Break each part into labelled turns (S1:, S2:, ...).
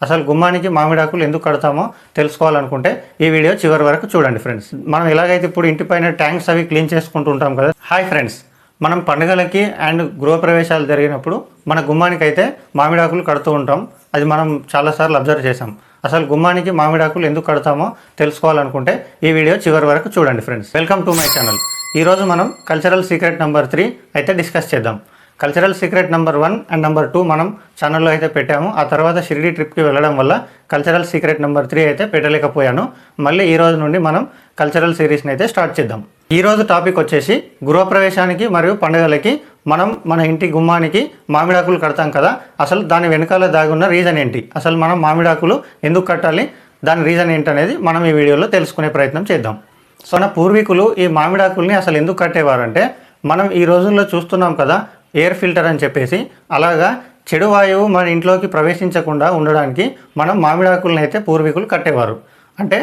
S1: అసలు గుమ్మానికి మామిడాకులు ఎందుకు కడతామో తెలుసుకోవాలనుకుంటే ఈ వీడియో చివరి వరకు చూడండి ఫ్రెండ్స్. మనం ఎలాగైతే ఇప్పుడు ఇంటిపైన ట్యాంక్స్ అవి క్లీన్ చేసుకుంటూ ఉంటాం కదా. హాయ్ ఫ్రెండ్స్, మనం పండుగలకి అండ్ గృహప్రవేశాలు జరిగినప్పుడు మన గుమ్మానికి అయితే మామిడాకులు కడుతూ ఉంటాం. అది మనం చాలాసార్లు అబ్జర్వ్ చేసాం. అసలు గుమ్మానికి మామిడాకులు ఎందుకు కడతామో తెలుసుకోవాలనుకుంటే ఈ వీడియో చివరి వరకు చూడండి friends. Welcome to my channel. ఈరోజు మనం కల్చరల్ సీక్రెట్ నెంబర్ 3 అయితే డిస్కస్ చేద్దాం. Cultural secret number 1 and number 2 మనం ఛానల్లో అయితే పెట్టాము. ఆ తర్వాత షిరిడి ట్రిప్కి వెళ్ళడం వల్ల కల్చరల్ సీక్రెట్ నెంబర్ 3 అయితే పెట్టలేకపోయాను. మళ్ళీ ఈ రోజు నుండి మనం కల్చరల్ సిరీస్ని అయితే స్టార్ట్ చేద్దాం. ఈరోజు టాపిక్ వచ్చేసి గృహప్రవేశానికి మరియు పండుగలకి మనం మన ఇంటి గుమ్మానికి మామిడాకులు కడతాం కదా. అసలు దాని వెనకాల దాగున్న రీజన్ ఏంటి, అసలు మనం మామిడాకులు ఎందుకు కట్టాలి, దాని రీజన్ ఏంటనేది మనం ఈ వీడియోలో తెలుసుకునే ప్రయత్నం చేద్దాం. సో మన పూర్వీకులు ఈ మామిడాకుల్ని అసలు ఎందుకు కట్టేవారంటే, మనం ఈ రోజుల్లో చూస్తున్నాం కదా ఎయిర్ ఫిల్టర్ అని చెప్పేసి, అలాగా చెడు వాయువు మన ఇంట్లోకి ప్రవేశించకుండా ఉండడానికి మనం మామిడాకులను అయితే పూర్వీకులు కట్టేవారు. అంటే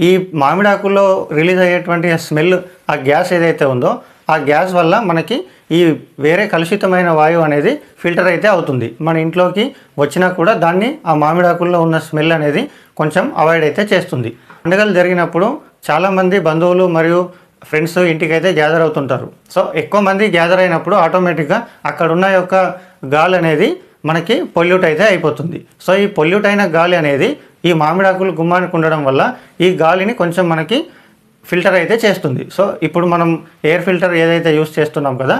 S1: ఈ మామిడాకుల్లో రిలీజ్ అయ్యేటువంటి స్మెల్, ఆ గ్యాస్ ఏదైతే ఉందో ఆ గ్యాస్ వల్ల మనకి ఈ వేరే కలుషితమైన వాయువు అనేది ఫిల్టర్ అయితే అవుతుంది. మన ఇంట్లోకి వచ్చినా కూడా దాన్ని ఆ మామిడాకుల్లో ఉన్న స్మెల్ అనేది కొంచెం అవాయిడ్ అయితే చేస్తుంది. పండుగలు జరిగినప్పుడు చాలామంది బంధువులు మరియు ఫ్రెండ్స్ ఇంటికైతే గ్యాదర్ అవుతుంటారు. సో ఎక్కువ మంది గ్యాదర్ అయినప్పుడు ఆటోమేటిక్గా అక్కడ ఉన్న యొక్క గాలి అనేది మనకి పొల్యూట్ అయితే అయిపోతుంది. సో ఈ పొల్యూట్ అయిన గాలి అనేది ఈ మామిడాకులు గుమ్మానికి ఉండడం వల్ల ఈ గాలిని కొంచెం మనకి ఫిల్టర్ అయితే చేస్తుంది. సో ఇప్పుడు మనం ఎయిర్ ఫిల్టర్ ఏదైతే యూస్ చేస్తున్నాం కదా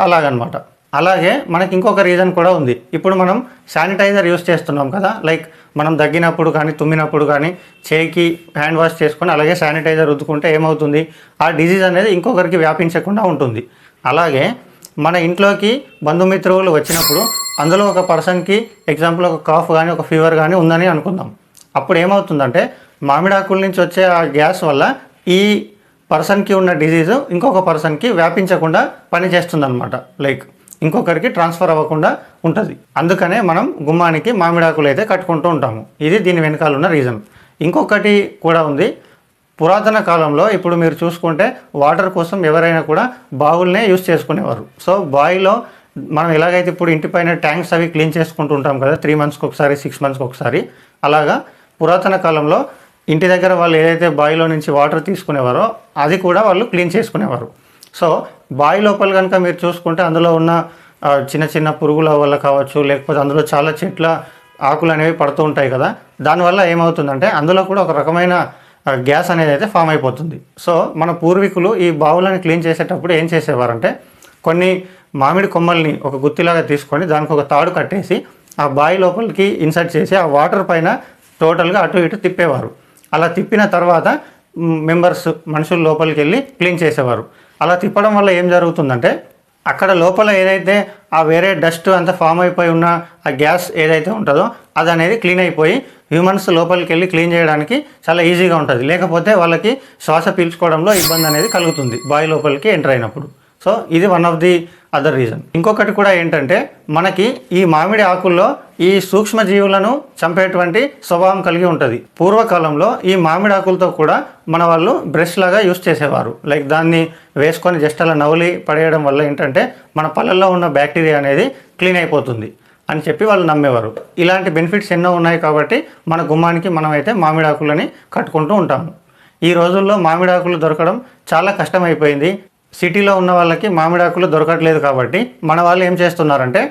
S1: అలాగనమాట. అలాగే మనకి ఇంకొక రీజన్ కూడా ఉంది. ఇప్పుడు మనం శానిటైజర్ యూస్ చేస్తున్నాం కదా, లైక్ మనం దగ్గినప్పుడు కానీ తుమ్మినప్పుడు కానీ చేయికి హ్యాండ్ వాష్ చేసుకొని అలాగే శానిటైజర్ రుద్దుకుంటే ఏమవుతుంది, ఆ డిజీజ్ అనేది ఇంకొకరికి వ్యాపించకుండా ఉంటుంది. అలాగే మన ఇంట్లోకి బంధుమిత్రులు వచ్చినప్పుడు అందులో ఒక పర్సన్కి ఎగ్జాంపుల్ ఒక కాఫ్ కానీ ఒక ఫీవర్ కానీ ఉందని అనుకుందాం. అప్పుడు ఏమవుతుందంటే మామిడాకుల నుంచి వచ్చే ఆ గ్యాస్ వల్ల ఈ పర్సన్కి ఉన్న డిజీజు ఇంకొక పర్సన్కి వ్యాపించకుండా పనిచేస్తుంది అనమాట. లైక్ ఇంకొకరికి ట్రాన్స్ఫర్ అవ్వకుండా ఉంటుంది. అందుకనే మనం గుమ్మానికి మామిడాకులు అయితే కట్టుకుంటూ ఉంటాము. ఇది దీని వెనకాల ఉన్న రీజన్. ఇంకొకటి కూడా ఉంది. పురాతన కాలంలో ఇప్పుడు మీరు చూసుకుంటే వాటర్ కోసం ఎవరైనా కూడా బావుల్నే యూస్ చేసుకునేవారు. సో బావిలో మనం ఎలాగైతే ఇప్పుడు ఇంటిపైన ట్యాంక్స్ అవి క్లీన్ చేసుకుంటూ ఉంటాం కదా, 3 మంత్స్కి ఒకసారి 6 మంత్స్కి ఒకసారి, అలాగా పురాతన కాలంలో ఇంటి దగ్గర వాళ్ళు ఏదైతే బావిలో నుంచి వాటర్ తీసుకునేవారో అది కూడా వాళ్ళు క్లీన్ చేసుకునేవారు. సో బావి లోపల కనుక మీరు చూసుకుంటే అందులో ఉన్న చిన్న చిన్న పురుగుల వల్ల కావచ్చు, లేకపోతే అందులో చాలా చెట్ల ఆకులు అనేవి పడుతూ ఉంటాయి కదా, దానివల్ల ఏమవుతుందంటే అందులో కూడా ఒక రకమైన గ్యాస్ అనేది అయితే ఫామ్ అయిపోతుంది. సో మన పూర్వీకులు ఈ బావులను క్లీన్ చేసేటప్పుడు ఏం చేసేవారంటే, కొన్ని మామిడి కొమ్మల్ని ఒక గుత్తిలాగా తీసుకొని దానికి ఒక తాడు కట్టేసి ఆ బావి లోపలికి ఇన్సర్ట్ చేసి ఆ వాటర్ పైన టోటల్గా అటు ఇటు తిప్పేవారు. అలా తిప్పిన తర్వాత మనుషుల లోపలికి వెళ్ళి క్లీన్ చేసేవారు. అలా తిప్పడం వల్ల ఏం జరుగుతుందంటే అక్కడ లోపల ఏదైతే ఆ వేరే డస్ట్ అంతా ఫామ్ అయిపోయి ఉన్న ఆ గ్యాస్ ఏదైతే ఉంటుందో అది అనేది క్లీన్ అయిపోయి హ్యూమన్స్ లోపలికి వెళ్ళి క్లీన్ చేయడానికి చాలా ఈజీగా ఉంటుంది. లేకపోతే వాళ్ళకి శ్వాస పీల్చుకోవడంలో ఇబ్బంది అనేది కలుగుతుంది బావి లోపలికి ఎంటర్ అయినప్పుడు. సో ఇది one of the other reason. ఇంకొకటి కూడా ఏంటంటే, మనకి ఈ మామిడి ఆకుల్లో ఈ సూక్ష్మజీవులను చంపేటువంటి స్వభావం కలిగి ఉంటుంది. పూర్వకాలంలో ఈ మామిడి ఆకులతో కూడా మన వాళ్ళు బ్రష్ లాగా యూస్ చేసేవారు. లైక్ దాన్ని వేసుకొని జస్ట్ అలా నవలి పడేయడం వల్ల ఏంటంటే మన పళ్ళల్లో ఉన్న బ్యాక్టీరియా అనేది క్లీన్ అయిపోతుంది అని చెప్పి వాళ్ళు నమ్మేవారు. ఇలాంటి బెనిఫిట్స్ ఎన్నో ఉన్నాయి కాబట్టి మన గుమ్మానికి మనం అయితే మామిడాకులని కట్టుకుంటూ ఉంటాము. ఈ రోజుల్లో మామిడాకులు దొరకడం చాలా కష్టమైపోయింది. సిటీలో ఉన్న వాళ్ళకి మామిడాకులు దొరకట్లేదు కాబట్టి మన వాళ్ళు ఏం చేస్తున్నారంటే,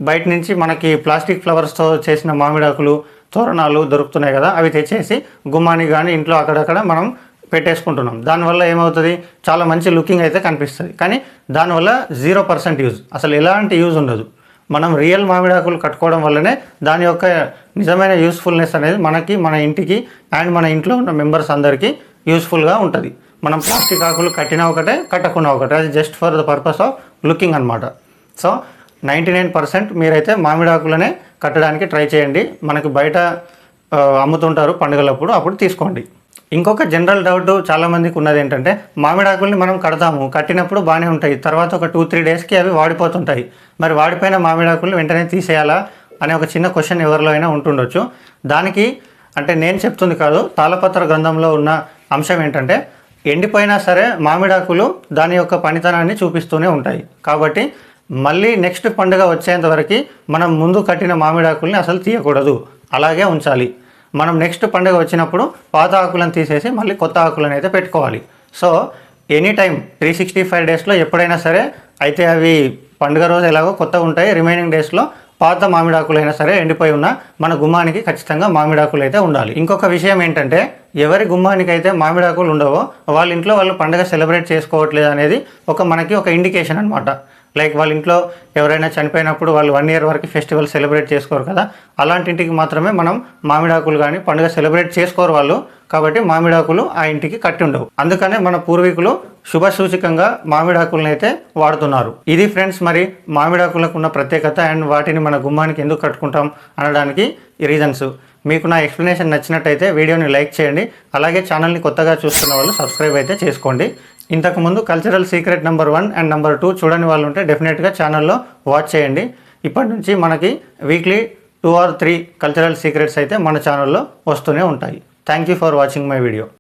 S1: బయట నుంచి మనకి ప్లాస్టిక్ ఫ్లవర్స్తో చేసిన మామిడాకులు తోరణాలు దొరుకుతున్నాయి కదా, అవి తెచ్చేసి గుమ్మానికి కానీ ఇంట్లో అక్కడక్కడ మనం పెట్టేసుకుంటున్నాం. దానివల్ల ఏమవుతుంది, చాలా మంచి లుకింగ్ అయితే కనిపిస్తుంది. కానీ దానివల్ల 0% యూజ్, అసలు ఎలాంటి యూజ్ ఉండదు. మనం రియల్ మామిడాకులు కట్టుకోవడం వల్లనే దాని యొక్క నిజమైన యూస్ఫుల్నెస్ అనేది మనకి, మన ఇంటికి అండ్ మన ఇంట్లో ఉన్న మెంబర్స్ అందరికీ యూస్ఫుల్గా ఉంటుంది. మనం ప్లాస్టిక్ ఆకులు కట్టినా ఒకటే, కట్టకున్నా ఒకటే, అది just for the purpose of looking అనమాట. సో 99% మీరైతే మామిడాకులనే కట్టడానికి ట్రై చేయండి. మనకు బయట అమ్ముతుంటారు పండుగలప్పుడు, అప్పుడు తీసుకోండి. ఇంకొక జనరల్ డౌట్ చాలామందికి ఉన్నది ఏంటంటే, మామిడాకుల్ని మనం కడతాము, కట్టినప్పుడు బాగానే ఉంటాయి, తర్వాత ఒక 2-3 డేస్కి అవి వాడిపోతుంటాయి. మరి వాడిపోయిన మామిడాకుల్ని వెంటనే తీసేయాలా అనే ఒక చిన్న క్వశ్చన్ ఎవరిలో అయినా ఉంటుండొచ్చు. దానికి అంటే నేను చెప్తుంది కాదు, తాళపత్ర గ్రంథంలో ఉన్న అంశం ఏంటంటే, ఎండిపోయినా సరే మామిడాకులు దాని యొక్క పనితనాన్ని చూపిస్తూనే ఉంటాయి. కాబట్టి మళ్ళీ నెక్స్ట్ పండుగ వచ్చేంత వరకు మనం ముందు కట్టిన మామిడాకుల్ని అసలు తీయకూడదు, అలాగే ఉంచాలి. మనం నెక్స్ట్ పండుగ వచ్చినప్పుడు పాత ఆకులను తీసేసి మళ్ళీ కొత్త ఆకులను అయితే పెట్టుకోవాలి. సో ఎనీ టైం 365 డేస్లో ఎప్పుడైనా సరే అయితే అవి పండుగ రోజు ఎలాగో కొత్తగా ఉంటాయి, రిమైనింగ్ డేస్లో పాత మామిడాకులైనా సరే ఎండిపోయి ఉన్న మన గుమ్మానికి ఖచ్చితంగా మామిడాకులు అయితే ఉండాలి. ఇంకొక విషయం ఏంటంటే ఎవరి గుమ్మానికి అయితే మామిడాకులు ఉండవో వాళ్ళ ఇంట్లో వాళ్ళు పండుగ సెలబ్రేట్ చేసుకోవట్లేదు అనేది మనకి ఒక ఇండికేషన్ అనమాట. లైక్ వాళ్ళ ఇంట్లో ఎవరైనా చనిపోయినప్పుడు వాళ్ళు 1 year వరకు ఫెస్టివల్ సెలబ్రేట్ చేసుకోరు కదా, అలాంటి ఇంటికి మాత్రమే మనం మామిడాకులు కానీ పండుగ సెలబ్రేట్ చేసుకోరు వాళ్ళు. కాబట్టి మామిడాకులు ఆ ఇంటికి కట్టి ఉండవు. అందుకనే మన పూర్వీకులు శుభ సూచకంగా మామిడాకులను అయితే వాడుతున్నారు. ఇది ఫ్రెండ్స్ మరి మామిడాకులకు ఉన్న ప్రత్యేకత అండ్ వాటిని మన గుమ్మానికి ఎందుకు కట్టుకుంటాం అనడానికి ఈ రీజన్స్. మీకు నా ఎక్స్ప్లెనేషన్ నచ్చినట్టయితే వీడియోని లైక్ చేయండి. అలాగే ఛానల్ని కొత్తగా చూస్తున్న వాళ్ళు సబ్స్క్రైబ్ అయితే చేసుకోండి. ఇంతకుముందు cultural secret number 1 and number 2 చూడని వాళ్ళు ఉంటే డెఫినెట్గా ఛానల్లో వాచ్ చేయండి. ఇప్పటి నుంచి మనకి వీక్లీ 2 or 3 కల్చరల్ సీక్రెట్స్ అయితే మన ఛానల్లో వస్తూనే ఉంటాయి. Thank you for watching my video.